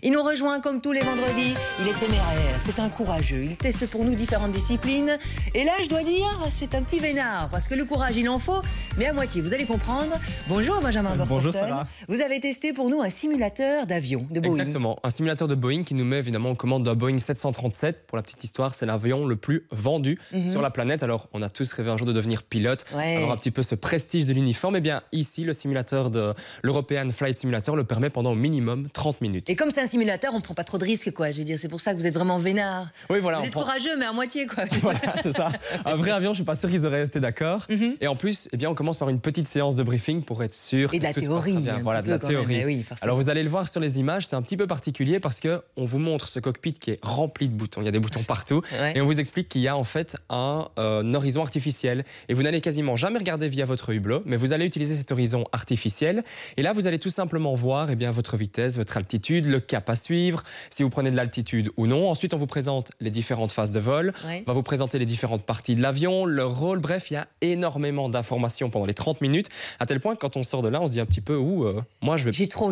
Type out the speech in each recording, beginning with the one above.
Il nous rejoint comme tous les vendredis, il est téméraire, c'est un courageux, il teste pour nous différentes disciplines. Et là, je dois dire, c'est un petit vénard, parce que le courage, il en faut, mais à moitié, vous allez comprendre. Bonjour Benjamin Verhofstadt. Bonjour Sarah. Vous avez testé pour nous un simulateur d'avion, de Boeing. Exactement, un simulateur de Boeing qui nous met évidemment aux commandes d'un Boeing 737. Pour la petite histoire, c'est l'avion le plus vendu sur la planète. Alors, on a tous rêvé un jour de devenir pilote, avoir un petit peu ce prestige de l'uniforme. Et bien ici, le simulateur de l'European Flight Simulator le permet pendant au minimum 30 minutes. Et comme c'est un simulateur, on ne prend pas trop de risques, quoi. Je veux dire, c'est pour ça que vous êtes vraiment vénard. Oui, voilà. Vous êtes courageux, mais à moitié, quoi. Voilà, c'est ça. Un vrai avion, je suis pas sûr qu'ils auraient été d'accord. Et en plus, eh bien, on commence par une petite séance de briefing pour être sûr. Et de la théorie. Bien. Voilà, de la théorie. Oui, alors, vous allez le voir sur les images, c'est un petit peu particulier parce que on vous montre ce cockpit qui est rempli de boutons. Il y a des boutons partout. Et on vous explique qu'il y a en fait un horizon artificiel. Et vous n'allez quasiment jamais regarder via votre hublot, mais vous allez utiliser cet horizon artificiel. Et là, vous allez tout simplement voir eh bien, votre vitesse, votre altitude, le cap à suivre, si vous prenez de l'altitude ou non. Ensuite, on vous présente les différentes phases de vol, on va vous présenter les différentes parties de l'avion, le rôle. Bref, il y a énormément d'informations pendant les 30 minutes, à tel point que quand on sort de là, on se dit un petit peu moi je vais... J'ai trop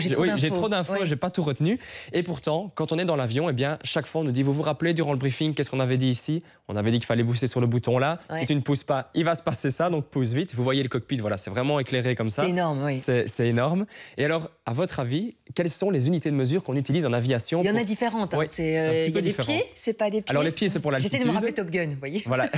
d'infos, j'ai pas tout retenu. Et pourtant, quand on est dans l'avion, eh bien, chaque fois, on nous dit, vous vous rappelez, durant le briefing, qu'est-ce qu'on avait dit ici? On avait dit qu'il fallait booster sur le bouton là. Si tu ne pousses pas, il va se passer ça, donc pousse vite. Vous voyez le cockpit, voilà, c'est vraiment éclairé comme ça. C'est énorme, oui. C'est énorme. Et alors, à votre avis, quelles sont les unités de mesure qu'on utilise en aviation? Il y en a différentes. Hein. Il y a des pieds, c'est pas des pieds. Alors les pieds, c'est pour l'altitude. J'essaie de me rappeler Top Gun, vous voyez. Voilà,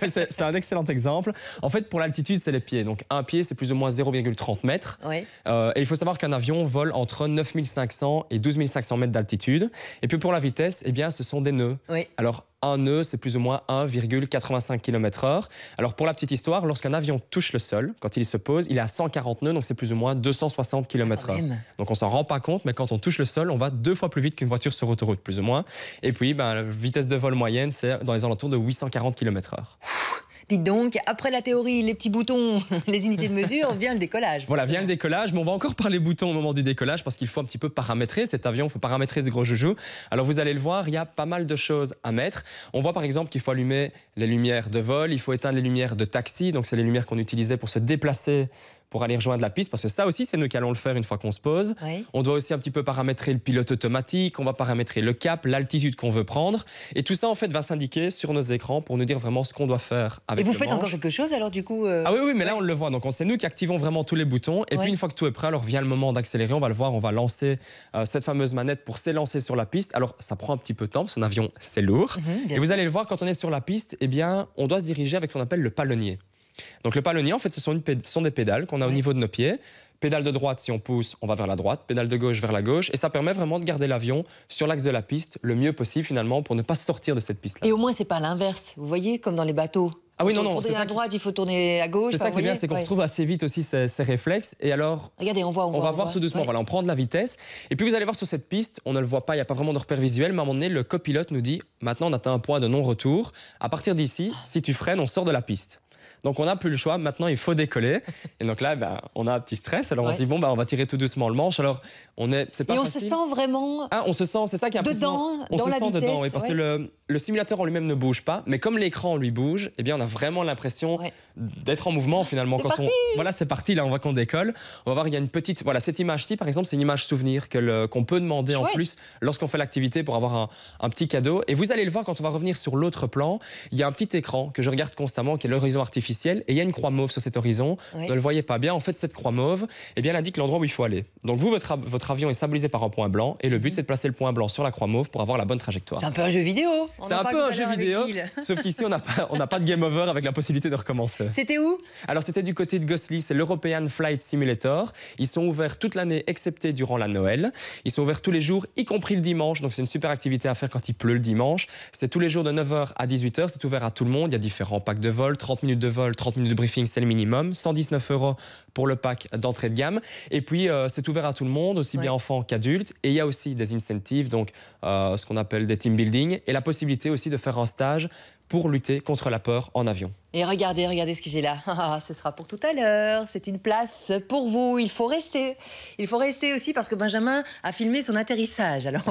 c'est un excellent exemple. En fait, pour l'altitude, c'est les pieds. Donc un pied, c'est plus ou moins 0,30 mètres. Et il faut savoir qu'un avion vole entre 9500 et 12 500 mètres d'altitude. Et puis pour la vitesse, eh bien, ce sont des nœuds. Alors, un nœud, c'est plus ou moins 1,85 km/h. Alors, pour la petite histoire, lorsqu'un avion touche le sol, quand il se pose, il est à 140 nœuds, donc c'est plus ou moins 260 km/h. Donc, on s'en rend pas compte, mais quand on touche le sol, on va 2 fois plus vite qu'une voiture sur autoroute, plus ou moins. Et puis, la vitesse de vol moyenne, c'est dans les alentours de 840 km/h. Dites donc, après la théorie, les petits boutons, les unités de mesure, vient le décollage. Voilà, vient le décollage, mais on va encore parler boutons au moment du décollage parce qu'il faut un petit peu paramétrer cet avion, il faut paramétrer ce gros joujou. Alors vous allez le voir, il y a pas mal de choses à mettre. On voit par exemple qu'il faut allumer les lumières de vol, il faut éteindre les lumières de taxi, donc c'est les lumières qu'on utilisait pour se déplacer, pour aller rejoindre la piste, parce que ça aussi, c'est nous qui allons le faire une fois qu'on se pose. On doit aussi un petit peu paramétrer le pilote automatique, on va paramétrer le cap, l'altitude qu'on veut prendre. Et tout ça, en fait, va s'indiquer sur nos écrans pour nous dire vraiment ce qu'on doit faire avec le manche. Et vous faites encore quelque chose, alors, du coup Ah oui, mais là, on le voit. Donc, c'est nous qui activons vraiment tous les boutons. Et puis, une fois que tout est prêt, alors vient le moment d'accélérer. On va le voir, on va lancer cette fameuse manette pour s'élancer sur la piste. Alors, ça prend un petit peu de temps, parce qu'un avion, c'est lourd. Et vous allez le voir, quand on est sur la piste, eh bien, on doit se diriger avec ce qu'on appelle le palonnier. Donc le palonnier, en fait, ce sont des pédales qu'on a au niveau de nos pieds. Pédale de droite, si on pousse, on va vers la droite. Pédale de gauche, vers la gauche. Et ça permet vraiment de garder l'avion sur l'axe de la piste le mieux possible, finalement, pour ne pas sortir de cette piste-là. Et au moins, c'est pas l'inverse. Vous voyez, comme dans les bateaux. Ah oui, non. Pour tourner à droite, il faut tourner à gauche. C'est ça qui est bien, c'est qu'on retrouve assez vite aussi ces réflexes. Et alors, regardez, on va voir tout doucement. Voilà, on prend de la vitesse. Et puis vous allez voir sur cette piste, on ne le voit pas, il n'y a pas vraiment de repère visuel, mais à un moment donné, le copilote nous dit, maintenant on atteint un point de non-retour. À partir d'ici, si tu freines, on sort de la piste. Donc on n'a plus le choix, maintenant il faut décoller. Et donc là, on a un petit stress. Alors on se dit, on va tirer tout doucement le manche. Alors c'est pas facile. Se sent vraiment on se sent, c'est ça qui est impressionnant. On se sent dedans, oui, parce que le simulateur en lui-même ne bouge pas. Mais comme l'écran lui bouge, eh bien on a vraiment l'impression d'être en mouvement finalement. Voilà, c'est parti, là on voit qu'on décolle. On va voir, il y a une petite... Voilà, cette image-ci, par exemple, c'est une image souvenir qu'on peut demander en plus lorsqu'on fait l'activité pour avoir un petit cadeau. Et vous allez le voir quand on va revenir sur l'autre plan. Il y a un petit écran que je regarde constamment, qui est l'horizon artificiel. Et il y a une croix mauve sur cet horizon. Ne le voyez pas bien. En fait, cette croix mauve, elle indique l'endroit où il faut aller. Donc vous, votre avion est symbolisé par un point blanc. Et le but, c'est de placer le point blanc sur la croix mauve pour avoir la bonne trajectoire. C'est un peu un jeu vidéo. C'est un peu un jeu vidéo. Sauf qu'ici, on n'a pas de game over avec la possibilité de recommencer. C'était où? Alors, c'était du côté de Gosselies. C'est l'European Flight Simulator. Ils sont ouverts toute l'année, excepté durant la Noël. Ils sont ouverts tous les jours, y compris le dimanche. Donc, c'est une super activité à faire quand il pleut le dimanche. C'est tous les jours de 9h à 18h. C'est ouvert à tout le monde. Il y a différents packs de vol, 30 minutes de vol, 30 minutes de briefing, c'est le minimum. 119 € pour le pack d'entrée de gamme. Et puis, c'est ouvert à tout le monde, aussi bien enfants qu'adultes. Et il y a aussi des incentives, donc ce qu'on appelle des team building, et la possibilité aussi de faire un stage pour lutter contre la peur en avion. Et regardez ce que j'ai là. Ce sera pour tout à l'heure. C'est une place pour vous. Il faut rester. Il faut rester aussi parce que Benjamin a filmé son atterrissage. Alors,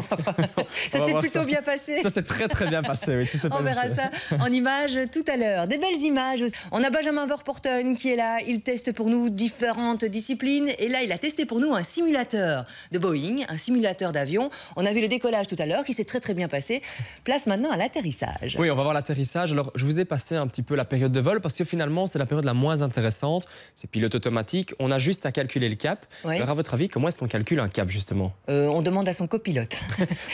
ça s'est plutôt bien passé. Ça s'est très bien passé, oui. On verra ça en images tout à l'heure. Des belles images. On a Benjamin Verpoorten qui est là. Il teste pour nous différentes disciplines. Et là, il a testé pour nous un simulateur de Boeing, un simulateur d'avion. On a vu le décollage tout à l'heure qui s'est très bien passé. Place maintenant à l'atterrissage. Oui, on va voir l'atterrissage. Alors, je vous ai passé un petit peu la période de vol parce que finalement c'est la période la moins intéressante. C'est pilote automatique, on a juste à calculer le cap. Oui. Alors à votre avis, comment est-ce qu'on calcule un cap justement? On demande à son copilote,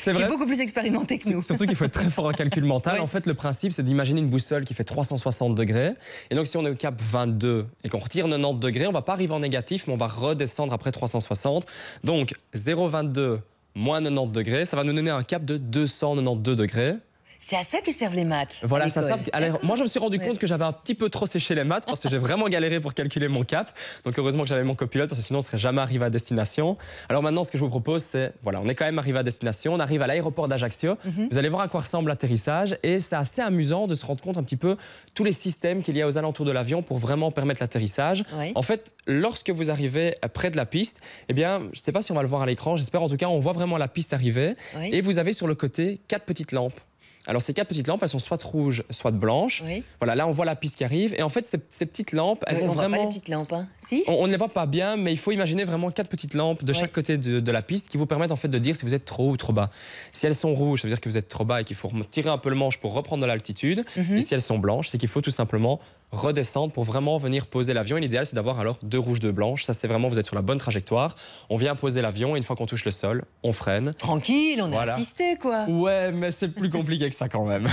qui est beaucoup plus expérimenté que nous. Surtout qu'il faut être très fort en calcul mental. Oui. En fait, le principe c'est d'imaginer une boussole qui fait 360 degrés. Et donc si on est au cap 22 et qu'on retire 90 degrés, on va pas arriver en négatif, mais on va redescendre après 360. Donc 0,22 moins 90 degrés, ça va nous donner un cap de 292 degrés. C'est à ça que servent les maths. Voilà, ça sert. Alors, moi, je me suis rendu compte que j'avais un petit peu trop séché les maths parce que j'ai vraiment galéré pour calculer mon cap. Donc, heureusement que j'avais mon copilote parce que sinon, on ne serait jamais arrivé à destination. Alors maintenant, ce que je vous propose, c'est, voilà, on est quand même arrivé à destination. On arrive à l'aéroport d'Ajaccio. Vous allez voir à quoi ressemble l'atterrissage. Et c'est assez amusant de se rendre compte un petit peu tous les systèmes qu'il y a aux alentours de l'avion pour vraiment permettre l'atterrissage. Oui. En fait, lorsque vous arrivez près de la piste, eh bien, je ne sais pas si on va le voir à l'écran. J'espère en tout cas, on voit vraiment la piste arriver. Oui. Et vous avez sur le côté 4 petites lampes. Alors ces 4 petites lampes, elles sont soit rouges, soit blanches. Oui. Voilà, là on voit la piste qui arrive. Et en fait, ces petites lampes, elles vont on vraiment... voit pas les petites lampes, hein. Si. On ne les voit pas bien, mais il faut imaginer vraiment 4 petites lampes de chaque côté de la piste qui vous permettent en fait de dire si vous êtes trop haut ou trop bas. Si elles sont rouges, ça veut dire que vous êtes trop bas et qu'il faut tirer un peu le manche pour reprendre de l'altitude. Et si elles sont blanches, c'est qu'il faut tout simplement redescendre pour vraiment venir poser l'avion. Et l'idéal, c'est d'avoir alors 2 rouges, 2 blanches. Ça, c'est vraiment, vous êtes sur la bonne trajectoire. On vient poser l'avion et une fois qu'on touche le sol, on freine. Tranquille, on a assisté, quoi. Ouais, mais c'est plus compliqué que ça quand même.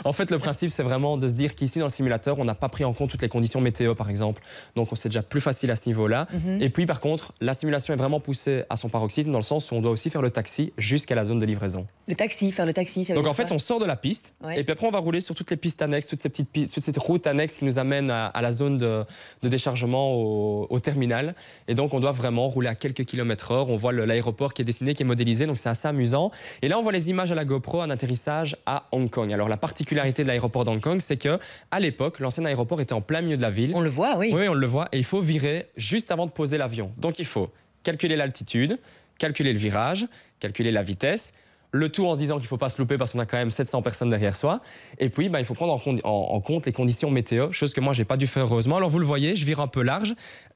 En fait, le principe, c'est vraiment de se dire qu'ici, dans le simulateur, on n'a pas pris en compte toutes les conditions météo, par exemple. Donc, c'est déjà plus facile à ce niveau-là. Et puis, par contre, la simulation est vraiment poussée à son paroxysme dans le sens où on doit aussi faire le taxi jusqu'à la zone de livraison. Faire le taxi, ça veut Donc, dire en fait, quoi? on sort de la piste et puis après, on va rouler sur toutes les pistes annexes, toutes ces petites pistes, toutes ces routes annexes qui nous amènent à la zone de déchargement au terminal. Et donc, on doit vraiment rouler à quelques kilomètres/heure. On voit l'aéroport qui est dessiné, qui est modélisé. Donc, c'est assez amusant. Et là, on voit les images à la GoPro, un atterrissage à Hong Kong. Alors, la particularité de l'aéroport d'Hong Kong, c'est que à l'époque, l'ancien aéroport était en plein milieu de la ville. On le voit, oui. Oui, on le voit. Et il faut virer juste avant de poser l'avion. Donc, il faut calculer l'altitude, calculer le virage, calculer la vitesse. Le tout en se disant qu'il ne faut pas se louper parce qu'on a quand même 700 personnes derrière soi. Et puis, il faut prendre en compte les conditions météo, chose que moi, je n'ai pas dû faire heureusement. Alors, vous le voyez, je vire un peu large.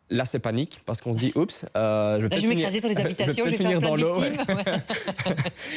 Là, c'est panique parce qu'on se dit, oups, je vais m'écraser sur les habitations, je vais finir faire dans l'eau. ouais.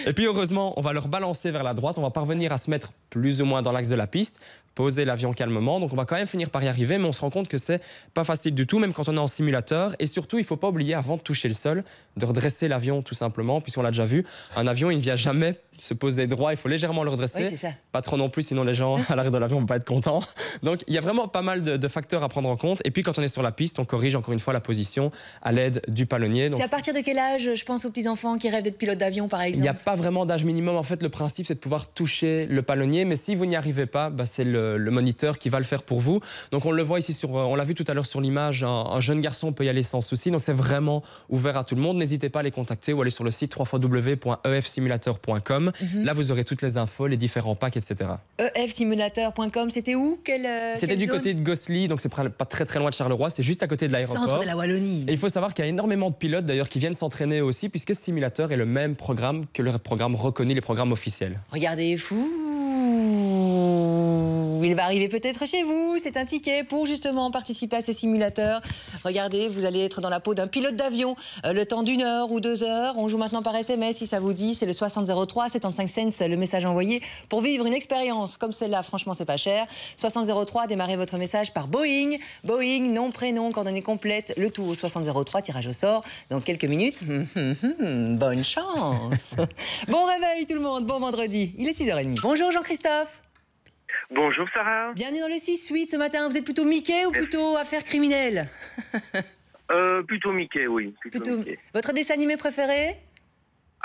Et puis, heureusement, on va le rebalancer vers la droite. On va parvenir à se mettre plus ou moins dans l'axe de la piste, poser l'avion calmement. Donc, on va quand même finir par y arriver, mais on se rend compte que c'est pas facile du tout, même quand on est en simulateur. Et surtout, il ne faut pas oublier, avant de toucher le sol, de redresser l'avion tout simplement, puisqu'on l'a déjà vu. Un avion, il ne vient jamais se poser droit, il faut légèrement le redresser. Oui, c'est ça. Pas trop non plus, sinon les gens à l'arrière de l'avion ne vont pas être contents. Donc il y a vraiment pas mal de facteurs à prendre en compte. Et puis quand on est sur la piste, on corrige encore une fois la position à l'aide du palonnier. C'est à partir de quel âge, je pense aux petits-enfants qui rêvent d'être pilotes d'avion par exemple? Il n'y a pas vraiment d'âge minimum. En fait, le principe, c'est de pouvoir toucher le palonnier. Mais si vous n'y arrivez pas, c'est le moniteur qui va le faire pour vous. Donc on le voit ici, on l'a vu tout à l'heure sur l'image, un jeune garçon peut y aller sans souci. Donc c'est vraiment ouvert à tout le monde. N'hésitez pas à les contacter ou aller sur le site www.efsimulator.com. Là, vous aurez toutes les infos, les différents packs, etc. efsimulator.com, c'était où? C'était du côté de Gosselies, donc c'est pas très loin de Charleroi, c'est juste à côté de l'aéroport. Centre de la Wallonie. Et il faut savoir qu'il y a énormément de pilotes d'ailleurs qui viennent s'entraîner aussi, puisque ce simulateur est le même programme que le programme reconnu, les programmes officiels. Regardez, fou, il va arriver peut-être chez vous. C'est un ticket pour justement participer à ce simulateur. Regardez, vous allez être dans la peau d'un pilote d'avion le temps d'1 heure ou 2 heures. On joue maintenant par SMS si ça vous dit. C'est le 6003, 75 cents le message envoyé pour vivre une expérience comme celle-là. Franchement, c'est pas cher. 6003, démarrez votre message par Boeing. Boeing, nom, prénom, coordonnées complètes, le tout au 6003, tirage au sort dans quelques minutes. Bonne chance. Bon réveil tout le monde, bon vendredi. Il est 6h30. Bonjour Jean-Christophe. Bonjour Sarah. Bienvenue dans le 6-8 ce matin. Vous êtes plutôt Mickey ou plutôt affaires criminelles? Plutôt Mickey, oui. Plutôt Mickey. Votre dessin animé préféré?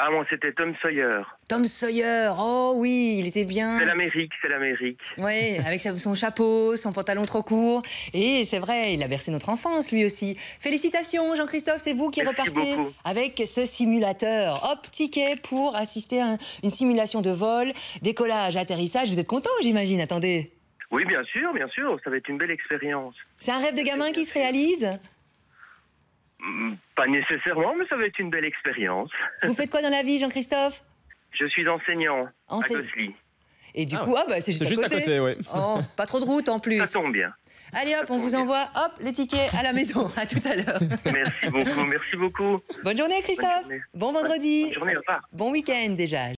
Ah, moi, c'était Tom Sawyer. Tom Sawyer, oh oui, il était bien. C'est l'Amérique, c'est l'Amérique. Oui, avec son chapeau, son pantalon trop court. Et c'est vrai, il a bercé notre enfance, lui aussi. Félicitations, Jean-Christophe, c'est vous qui repartez avec ce simulateur. Hop, ticket pour assister à une simulation de vol, décollage, atterrissage. Vous êtes content, j'imagine, attendez. Oui, bien sûr, ça va être une belle expérience. C'est un rêve de gamin qui se réalise? Pas nécessairement, mais ça va être une belle expérience. Vous faites quoi dans la vie, Jean-Christophe? Je suis enseignant à Gosselies. Et du coup, c'est juste à côté. Oui. Oh, pas trop de route en plus. Ça tombe bien. Allez hop, on vous envoie les tickets à la maison. À tout à l'heure. Merci beaucoup. Bonne journée, Christophe. Bonne journée. Bon vendredi. Bonne journée, au revoir. Bon week-end déjà.